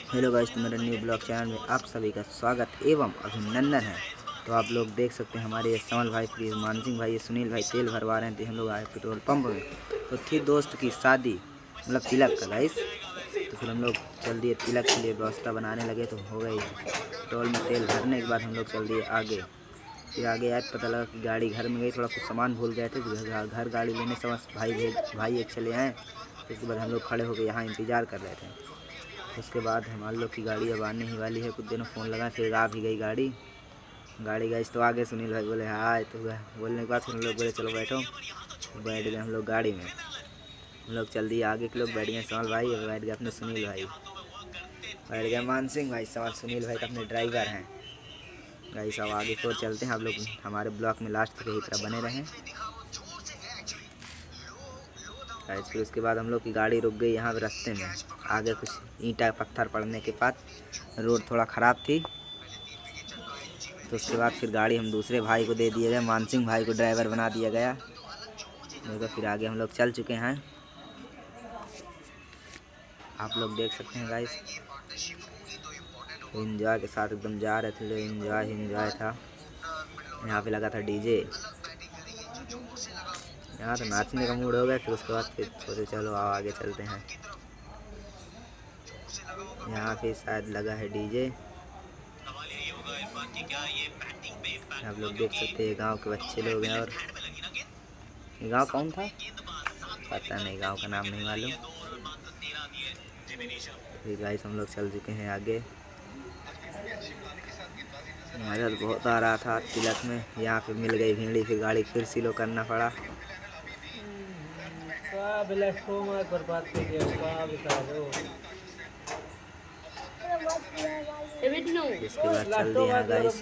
Hello guys, तो मेरे new blog channel में आप सभी का स्वागत एवं अभिनंदन है। तो आप लोग देख सकते हैं हमारे ये समल भाई, प्लीज मानसिंह भाई, ये सुनील भाई तेल भरवा रहे थे। हम लोग आए पेट्रोल पंप में, तो थी दोस्त की शादी, मतलब तिलक का गाइस। तो फिर हम लोग चल दिए तिलक के लिए व्यवस्था बनाने लगे। तो हो गई पेट्रोल में तेल भरने के बाद हम लोग चल दिए आगे। फिर आगे आए, पता लगा कि गाड़ी घर में गई, थोड़ा कुछ सामान भूल गए थे। घर गाड़ी लेने समझ भाई एक चले आए। तो उसके बाद हम लोग खड़े होकर यहाँ इंतज़ार कर रहे थे। उसके बाद हमारे लोग की गाड़ी अब आने ही वाली है। कुछ दिनों फ़ोन लगा, फिर आ भी गई गाड़ी गई। तो आगे सुनील भाई बोले हाय, तो बोलने के बाद फिर हम लोग बोले चलो बैठो। तो बैठ गए हम लोग गाड़ी में। हम लोग चल दिए आगे के लोग बैठ गए। समल भाई बैठ गए अपने सुनील भाई, बैठ गए मानसिंह भाई। सुनील भाई का अपने ड्राइवर हैं गाइस। सब आगे की ओर चलते हैं। आप लोग हमारे ब्लॉक में लास्ट तक यही तरह बने रहें गाइस। फिर उसके बाद हम लोग की गाड़ी रुक गई यहाँ पे रास्ते में। आगे कुछ ईंटा पत्थर पड़ने के बाद रोड थोड़ा ख़राब थी। तो उसके बाद फिर गाड़ी हम दूसरे भाई को दे दिए गए, मानसिंह भाई को ड्राइवर बना दिया गया। देखो फिर आगे हम लोग चल चुके हैं। आप लोग देख सकते हैं गाइस, एंजॉय के साथ एकदम जा रहे थे। एंजॉय था। यहाँ पे लगा था डीजे, यहाँ तो नाचने का मूड हो गया। फिर उसके बाद फिर सोचे चलो आओ आगे चलते हैं। यहाँ पे शायद लगा है डीजे। आप लोग देख सकते हैं गांव के बच्चे लोग हैं। और ये गांव कौन था पता नहीं, गांव का नाम नहीं मालूम। फिर गाइस हम लोग चल चुके हैं आगे। मजा तो बहुत आ रहा था तिलक में। यहाँ पे मिल गई भिंडी, फिर गाड़ी फिर सिलो करना पड़ा। इसके बाद चल दिए हैं गाइस।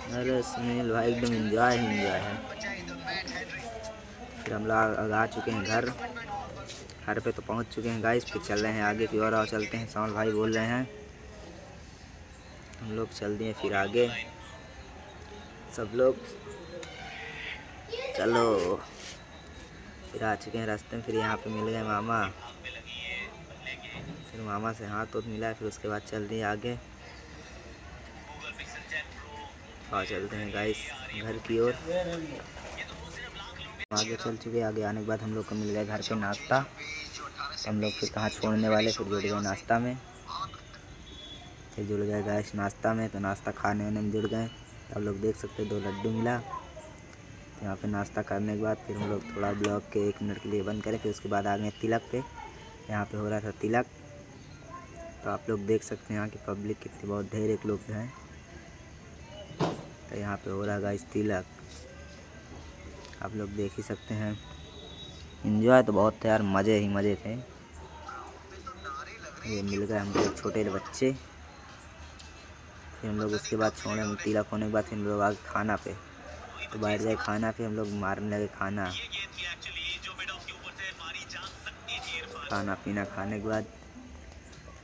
अरे सुनील भाई एकदम एंजॉय है। फिर हम लोग आ चुके हैं घर पे तो पहुंच चुके हैं गाइस। फिर चल रहे हैं आगे की ओर। और चलते हैं, समल भाई बोल रहे हैं। हम लोग चल दिए फिर आगे सब लोग, चलो। फिर आ चुके हैं रास्ते में। फिर यहाँ पे मिल गए मामा, फिर मामा से हाथ तो मिला। फिर उसके बाद चल दिए आगे और चलते हैं गाइस घर की ओर। आगे चल चुके। आगे आने के बाद हम लोग को मिल गया घर पे नाश्ता। तो हम लोग फिर कहाँ छोड़ने वाले, फिर जुड़ गए नाश्ता में। फिर जुड़ गए गैस नाश्ता में। तो नाश्ता खाने वाने में जुड़ गए। तो आप लोग देख सकते हैं 2 लड्डू मिला। तो यहाँ पे नाश्ता करने के बाद फिर हम लोग थोड़ा ब्लॉग के 1 मिनट के लिए बंद करें। फिर उसके बाद आ गए तिलक पे। यहाँ पे हो रहा था तिलक। तो आप लोग देख सकते हैं यहाँ की पब्लिक कितनी, बहुत ढेर एक लोग हैं। तो यहाँ पे हो रहा गाइस तिलक, आप लोग देख ही सकते हैं। एंजॉय तो बहुत थे यार, मज़े ही मज़े थे। ये मिल गए हम लोग छोटे बच्चे। फिर हम लोग उसके बाद छोड़े तिलक होने के बाद फिर हम लोग आगे खाना पे। तो बैठ गए खाना पे। हम लोग मारने लगे खाना पीना खाने के बाद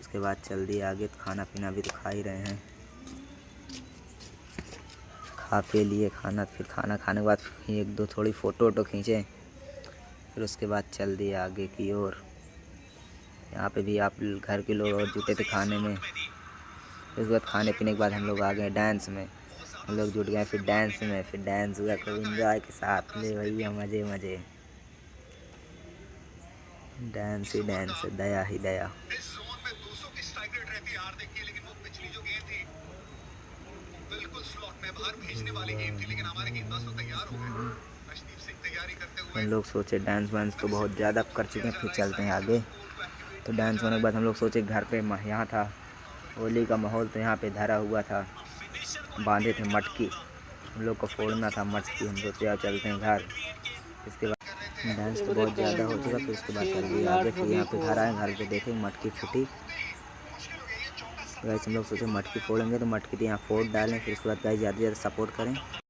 उसके बाद चल दिए आगे। तो खाना पीना भी तो खा ही रहे हैं, खा पे लिए खाना। फिर खाना खाने के बाद 1-2 थोड़ी फ़ोटो वोटो खींचे। फिर उसके बाद चल दिए आगे की ओर। यहाँ पे भी आप घर के लोग और जुटे थे खाने में। उसके बाद खाने पीने के बाद हम लोग आ गए डांस में। हम लोग जुट गए फिर डांस में। फिर डांस हुआ खूब एंजॉय के साथ ले भैया, मज़े डांस ही डांस, दया ही दया। हम लोग सोचे डांस वांस तो बहुत ज़्यादा कर चुके हैं। फिर चलते हैं आगे। तो डांस होने के बाद हम लोग सोचे घर पे, यहाँ था होली का माहौल। तो यहाँ पे धरा हुआ था, बांधे थे मटकी, हम लोग को फोड़ना था मटकी। हम सोचे अब चलते हैं घर। इसके बाद डांस तो बहुत ज़्यादा हो चुका। फिर उसके बाद चल दिए आगे। फिर यहाँ पे घर आए, घर पे देखे मटकी फूटी। गाइस हम लोग सोचे मटकी फोड़ेंगे, तो मटकी तो यहाँ फोड़ डालें। फिर उसके बाद गाइस ज़्यादा से ज़्यादा सपोर्ट करें।